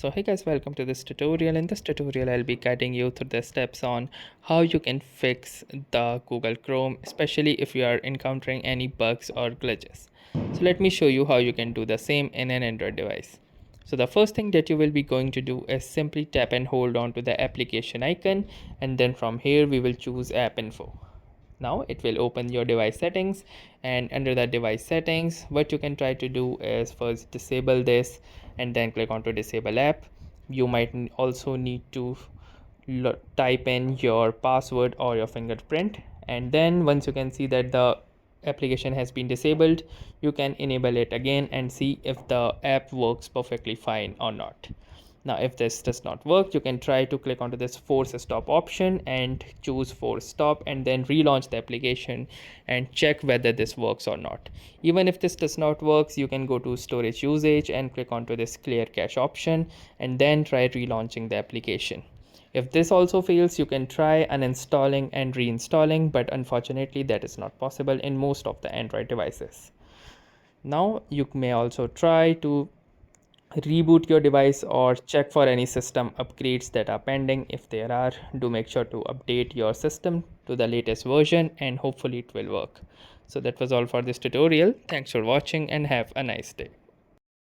So hey guys, welcome to this tutorial. In this tutorial I'll be guiding you through the steps on how you can fix the Google Chrome, especially if you are encountering any bugs or glitches. So let me show you how you can do the same in an Android device. So the first thing that you will be going to do is simply tap and hold on to the application icon, and then from here we will choose app info. Now it will open your device settings, and under the device settings what you can try to do is first disable this and then click on to disable app. You might also need to type in your password or your fingerprint, and then once you can see that the application has been disabled, you can enable it again and see if the app works perfectly fine or not. Now if this does not work, you can try to click onto this force stop option and choose force stop, and then relaunch the application and check whether this works or not. Even if this does not work, you can go to storage usage and click onto this clear cache option and then try relaunching the application. If this also fails, you can try uninstalling and reinstalling, but unfortunately that is not possible in most of the Android devices. Now you may also try to reboot your device or check for any system upgrades that are pending. If there are, do make sure to update your system to the latest version and hopefully it will work. So that was all for this tutorial. Thanks for watching and have a nice day.